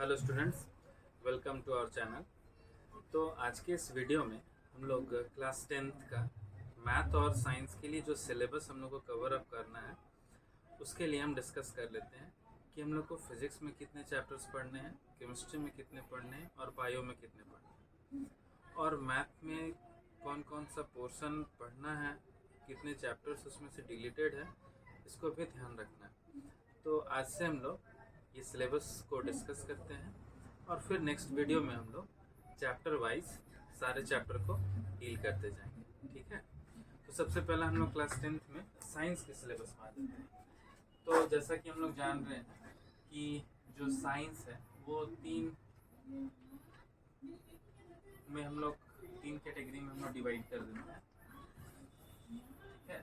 Hello students, welcome to our channel. तो आज के इस वीडियो में हम लोग क्लास 10th का मैथ और साइंस के लिए जो सिलेबस हम लोग को कवर अप करना है उसके लिए हम डिस्कस कर लेते हैं कि हम लोग को फिज़िक्स में कितने चैप्टर्स पढ़ने हैं, केमिस्ट्री में कितने पढ़ने हैं और बायो में कितने पढ़ने हैं, और मैथ में कौन कौन सा पोर्शन पढ़ना है, कितने चैप्टर्स उसमें से डिलीटेड है, इसको भी ध्यान रखना है। तो आज से हम लोग ये सिलेबस को डिस्कस करते हैं और फिर नेक्स्ट वीडियो में हम लोग चैप्टर वाइज सारे चैप्टर को डील करते जाएंगे, ठीक है। तो सबसे पहला हम लोग क्लास 10th में साइंस के सिलेबस में आ जाते हैं। तो जैसा कि हम लोग जान रहे हैं कि जो साइंस है वो तीन कैटेगरी में हम लोग डिवाइड कर देते हैं, ठीक है।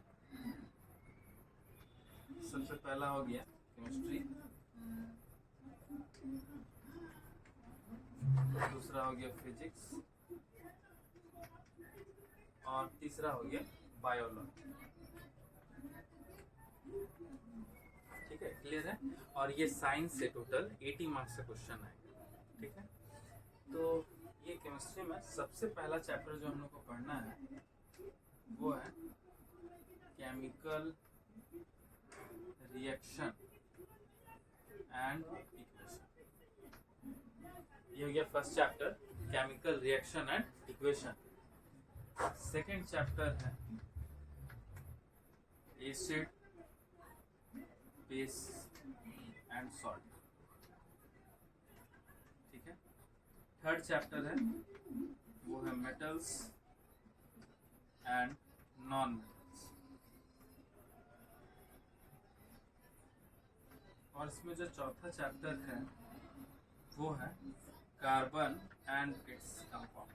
सबसे पहला हो गया केमिस्ट्री, दूसरा हो गया फिजिक्स और तीसरा हो गया बायोलॉजी, ठीक है। क्लियर है। और ये साइंस से टोटल 80 मार्क्स का क्वेश्चन आएगा, ठीक है। तो ये केमिस्ट्री में सबसे पहला चैप्टर जो हम लोग को पढ़ना है वो है केमिकल रिएक्शन एंड इक्वेशन। ये हो गया first chapter, chemical reaction and equation. Second chapter है एसिड, बेस एंड सॉल्ट, ठीक है। थर्ड चैप्टर है वो है मेटल्स एंड नॉन मेटल्स, और इसमें जो चौथा चैप्टर है वो है कार्बन एंड इट्स कंपाउंड।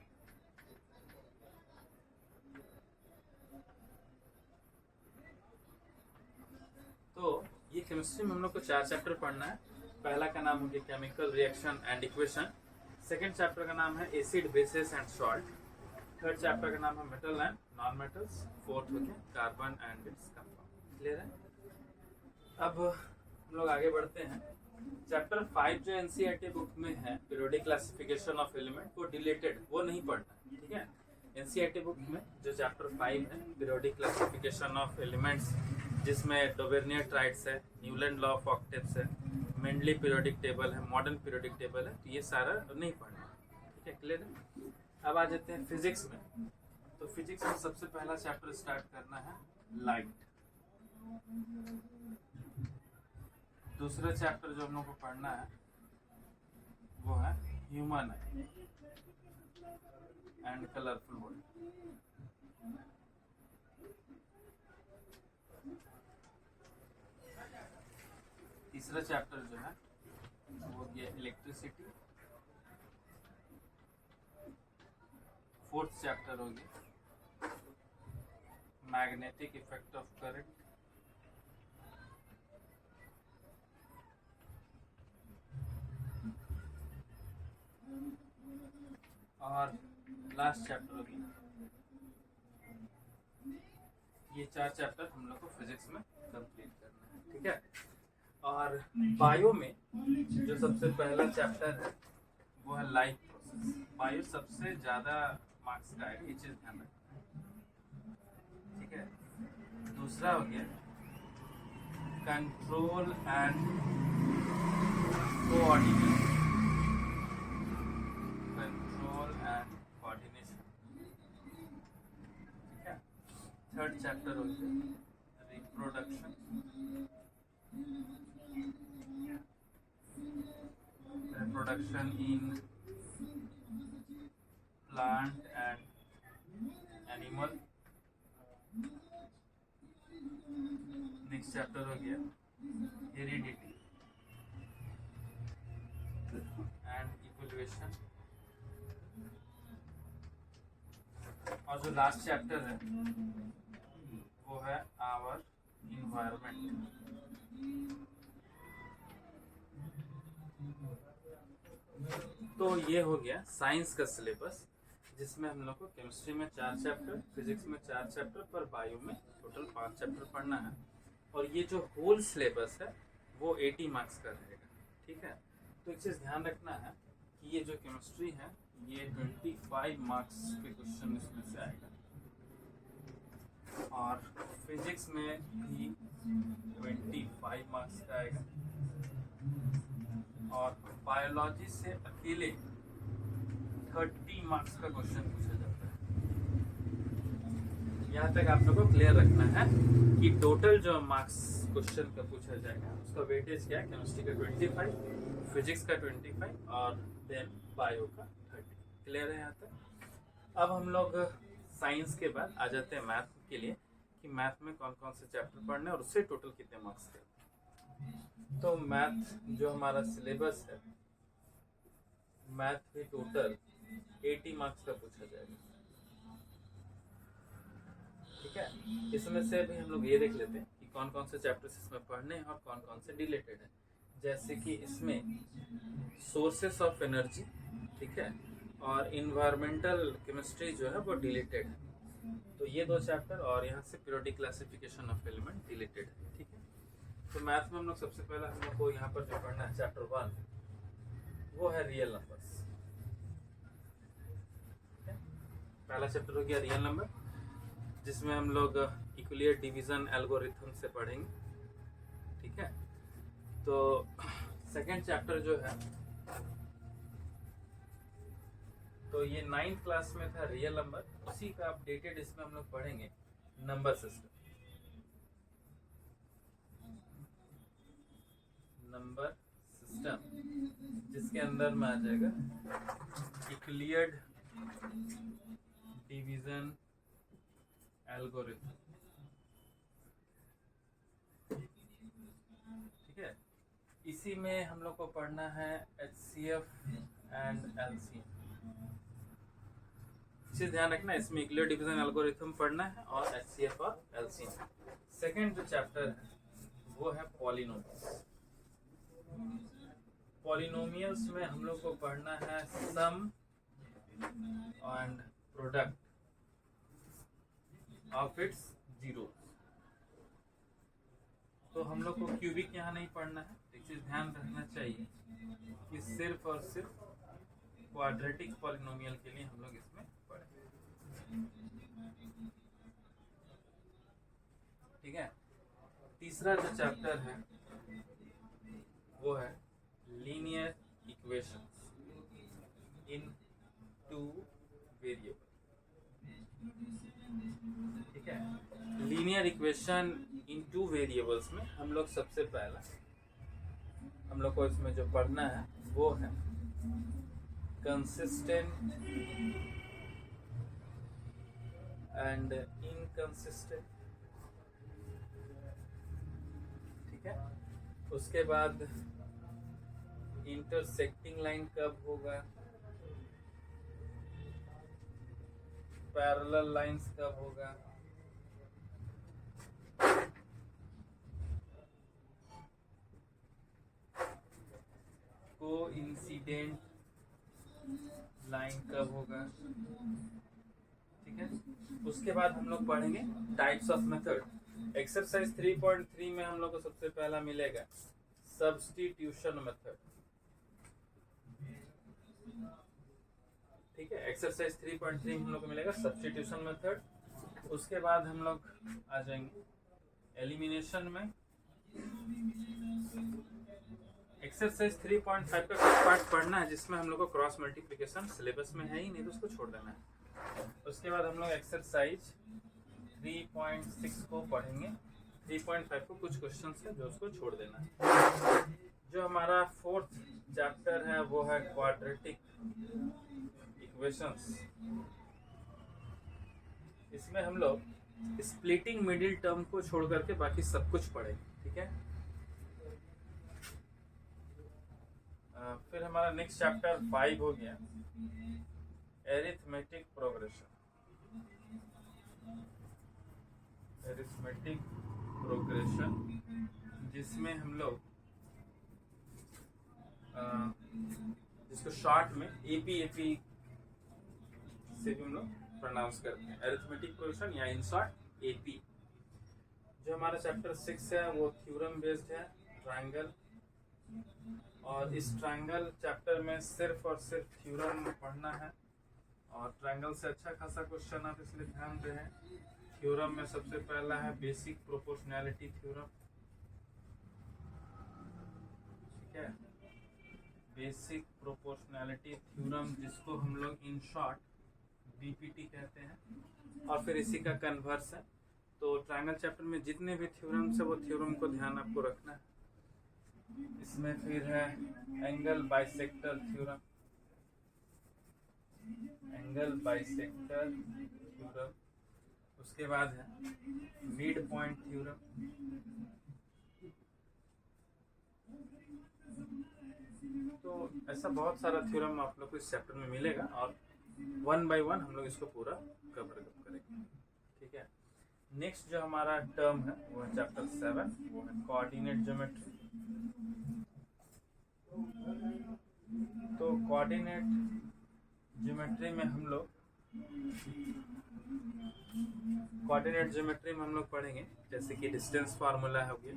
तो ये केमिस्ट्री में हम लोग को 4 चैप्टर पढ़ना है। पहला का नाम हो गया chemical reaction and equation, second chapter का नाम है acid, bases and salt, third chapter का नाम है metal and non metals, fourth हो गया carbon and its compound. Clear है। अब हम लोग आगे बढ़ते हैं। चैप्टर 5 जो एनसीईआरटी बुक में है पीरियोडिक क्लासिफिकेशन ऑफ एलिमेंट, वो डिलीटेड, वो नहीं पढ़ना, ठीक है। एनसीईआरटी बुक में जो चैप्टर 5 है पीरियोडिक क्लासिफिकेशन ऑफ एलिमेंट्स, जिसमें डोवेर्नियर ट्राइड्स है, न्यूलैंड लॉ ऑफ ऑक्टेव्स है, मेंडली पीरियोडिक टेबल है, मॉडर्न पीरियोडिक टेबल है, तो ये सारा नहीं पढ़ना, ठीक है। क्लियर है। अब आ जाते हैं फिजिक्स में। तो फिजिक्स में सबसे पहला चैप्टर स्टार्ट करना है लाइट। दूसरा चैप्टर जो हम लोग को पढ़ना है वो है ह्यूमन एंड कलरफुल वर्ल्ड। तीसरा चैप्टर जो है वो हो गया इलेक्ट्रिसिटी। फोर्थ चैप्टर हो गया मैग्नेटिक इफेक्ट ऑफ करंट। और लास्ट चैप्टर हो गया। ये 4 चैप्टर हम लोग को फिजिक्स में कंप्लीट करना है, ठीक है। और बायो में जो सबसे पहला चैप्टर है वो है लाइफ प्रोसेस। बायो सबसे ज्यादा मार्क्स का है, ये चीज ध्यान रखना, ठीक है। दूसरा हो गया कंट्रोल एंड कोऑर्डिनेशन, ठीक है। थर्ड चैप्टर हो गया reproduction, in plant and animal. Next chapter हो गया हेरिडिटी एंड इवोल्यूशन। और जो लास्ट चैप्टर है वो है आवर इन्वायरमेंट। तो ये हो गया साइंस का सिलेबस, जिसमें हम लोग को केमिस्ट्री में 4 चैप्टर, फिजिक्स में 4 चैप्टर, पर बायो में टोटल 5 चैप्टर पढ़ना है। और ये जो होल सिलेबस है वो 80 मार्क्स का रहेगा, ठीक है। तो एक चीज़ ध्यान रखना है कि ये जो केमिस्ट्री है ये 25 मार्क्स के क्वेश्चन इसमें से आएगा, और फिजिक्स में भी 25 मार्क्स का आएगा, और बायोलॉजी से अकेले 30 मार्क्स का क्वेश्चन पूछा जाता है। यहाँ तक आप लोगों को क्लियर रखना है कि टोटल जो मार्क्स क्वेश्चन का पूछा जाएगा उसका वेटेज क्या है। केमिस्ट्री का 25, फिजिक्स का 25 और देन बायो का 30। क्लियर है यहाँ तक। अब हम लोग साइंस के बाद आ जाते हैं मैथ के लिए कि मैथ में कौन कौन से चैप्टर पढ़ने और उससे टोटल कितने मार्क्स के। तो मैथ जो हमारा सिलेबस है, मैथ भी टोटल 80 मार्क्स का पूछा जाएगा। ठीक है, इसमें से भी हम लोग ये देख लेते हैं कि कौन कौन से चैप्टर्स इसमें पढ़ने हैं और कौन कौन से डिलेटेड है। जैसे कि इसमें सोर्सेस ऑफ एनर्जी, ठीक है, और इन्वायरमेंटल केमिस्ट्री जो है वो डिलेटेड है। तो ये दो चैप्टर, और यहाँ से periodic classification of element deleted है। ठीक है, तो मैथ में हम लोग सबसे पहला हम लोग को यहाँ पर जो पढ़ना है चैप्टर 1, वो है रियल नंबर्स। पहला चैप्टर हो गया रियल नंबर, जिसमें हम लोग इक्वलियर डिवीजन एल्गोरिथम से पढ़ेंगे। ठीक है, तो सेकंड चैप्टर जो है, तो ये 9th क्लास में था रियल नंबर, उसी का अपडेटेड इसमें हम लोग पढ़ेंगे नंबर सिस्टम। नंबर सिस्टम जिसके अंदर में आ जाएगा इक्वलियर्ड डिवीजन एल्गोरिथम। ठीक है, इसी में हम लोग को पढ़ना है HCF एंड LCM। इसे ध्यान रखना, इसमें इक्वलियर डिवीजन एल्गोरिथम पढ़ना है और HCF और LCM। सेकंड जो चैप्टर है वो है पॉलिनोमियल्स। पॉलिनोमियल्स में हम लोग को पढ़ना है sum and product of its zero. तो हम लोग को क्यूबिक यहाँ नहीं पढ़ना है। एक चीज ध्यान रखना चाहिए कि सिर्फ और सिर्फ क्वाड्रेटिक पॉलिनोमियल के लिए हम लोग इसमें पढ़ेंगे। ठीक है, तीसरा जो चैप्टर है वो है लीनियर इक्वेशंस इन 2 वेरिएबल। ठीक है, लीनियर इक्वेशन इन 2 वेरिएबल्स में हम लोग सबसे पहला हम लोग को इसमें जो पढ़ना है वो है कंसिस्टेंट एंड इनकंसिस्टेंट। ठीक है, उसके बाद इंटरसेक्टिंग लाइन कब होगा, पैरेलल लाइंस कब होगा, कोइंसिडेंट लाइन कब होगा। ठीक है, उसके बाद हम लोग पढ़ेंगे टाइप्स ऑफ मेथड। एक्सरसाइज 3.3 में हम लोग को सबसे पहला मिलेगा सब्स्टिट्यूशन मेथड। ठीक है, एक्सरसाइज 3.3 हम लोग को मिलेगा सब्स्टिट्यूशन मेथड। उसके बाद हम लोग आ जाएंगे एलिमिनेशन में। एक्सरसाइज 3.5 का कुछ पार्ट पढ़ना है जिसमें हम लोग को क्रॉस मल्टीप्लिकेशन सिलेबस में है ही नहीं, तो उसको छोड़ देना है। उसके बाद हम लोग एक्सरसाइज 3.6 को पढ़ेंगे। 3.5 को कुछ क्वेश्चंस है जो उसको छोड़ देना है। जो हमारा फोर्थ चैप्टर है वो है क्वाड्रेटिक इक्वेशंस। इसमें हम लोग स्प्लिटिंग मिडिल टर्म को छोड़ करके बाकी सब कुछ पढ़ेंगे। ठीक है, फिर हमारा नेक्स्ट चैप्टर 5 हो गया एरिथमेटिक प्रोग्रेशन। एरिथमेटिक प्रोग्रेशन जिसमें हम लोग जिसको शॉर्ट में एपी से भी हम लोग प्रोनाउंस करते हैं, एरिथमेटिक प्रोग्रेशन या इन शॉर्ट एपी। जो हमारा चैप्टर 6 है वो थ्योरम बेस्ड है, ट्रायंगल और इस ट्रायंगल चैप्टर में सिर्फ और सिर्फ थ्योरम पढ़ना है, और ट्रायंगल से अच्छा खासा क्वेश्चन आप इसलिए ध्यान दें। थ्योरम में सबसे पहला है बेसिक प्रोपोर्शनैलिटी थ्योरम, ठीक है, बेसिक प्रोपोर्शनैलिटी थ्योरम, जिसको हम लोग इन शॉर्ट बीपीटी कहते हैं, और फिर इसी का कन्वर्स है। तो ट्रायंगल चैप्टर में जितने भी थ्योरम्स है वो थ्योरम को ध्यान आपको रखना है। इसमें फिर है angle bisector theorem, angle bisector theorem. उसके बाद है मिड पॉइंट थ्योरम, तो ऐसा बहुत सारा थ्योरम आप लोग को इस चैप्टर में मिलेगा, और 1 बाय 1 हम लोग इसको पूरा कवर करेंगे, ठीक है। नेक्स्ट जो हमारा टर्म है वो है चैप्टर 7, वो है कोऑर्डिनेट ज्योमेट्री। तो कोऑर्डिनेट ज्योमेट्री में हम लोग पढ़ेंगे जैसे कि डिस्टेंस फार्मूला हो गया,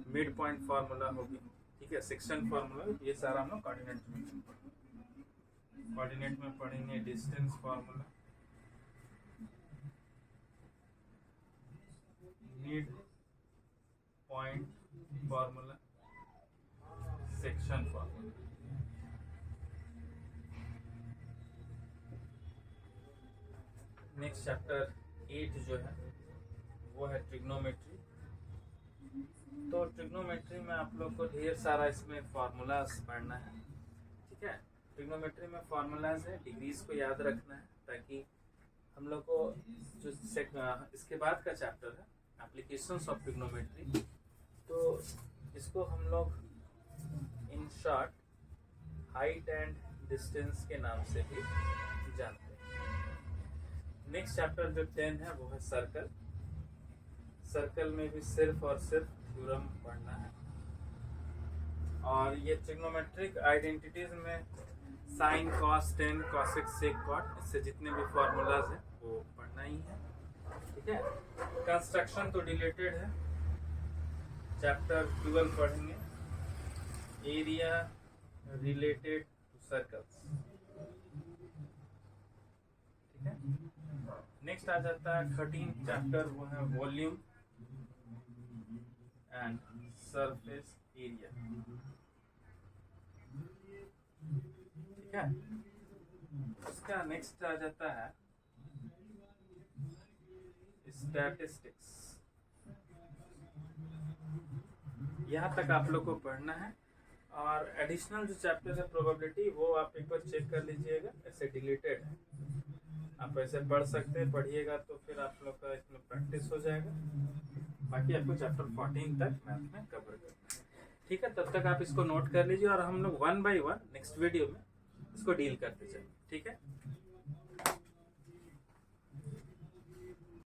मिड पॉइंट फार्मूला हो गया, ठीक है, सेक्शन फार्मूला, ये सारा हम लोग कोऑर्डिनेट में पढ़ेंगे। Distance formula, mid point formula, section formula. Next chapter 8 जो है वो है ट्रिग्नोमेट्री। तो ट्रिग्नोमेट्री में आप लोग को ढेर सारा इसमें फार्मूलाज पढ़ना है, ठीक है। ट्रिग्नोमेट्री में फार्मूलाज है, डिग्रीज को याद रखना है, ताकि हम लोग को जो इसके बाद का चैप्टर है एप्लीकेशंस ऑफ ट्रिग्नोमेट्री, तो इसको हम लोग in short height and distance के नाम से भी जानते हैं। नेक्स्ट चैप्टर जो 10 है वो है सर्कल। सर्कल में भी सिर्फ और सिर्फ थ्योरम पढ़ना है, और ये ट्रिग्नोमेट्रिक आइडेंटिटीज में साइन, कॉस, टेन, कॉसेक, सेक, कॉट, इससे जितने भी फार्मूलाज हैं वो पढ़ना ही है, ठीक है। कंस्ट्रक्शन तो रिलेटेड है, चैप्टर 12 पढ़ेंगे, एरिया रिलेटेड टू सर्कल्स, ठीक है। नेक्स्ट आ जाता है 13 चैप्टर, वो है वॉल्यूम एंड सरफेस एरिया, ठीक है। उसका नेक्स्ट आ जाता है स्टैटिस्टिक्स। यहाँ तक आप लोग को पढ़ना है, और एडिशनल जो चैप्टर है प्रोबेबिलिटी, वो आप एक बार चेक कर लीजिएगा, ऐसे डिलीटेड है, आप ऐसे पढ़ सकते हैं, पढ़िएगा तो फिर आप लोग का इसमें प्रैक्टिस हो जाएगा। बाकी आपको चैप्टर 14 तक मैथ में कवर करना है, ठीक है। तब तक आप इसको नोट कर लीजिए, और हम लोग 1 बाय 1 नेक्स्ट वीडियो में इसको डील करते चलेंगे, ठीक है।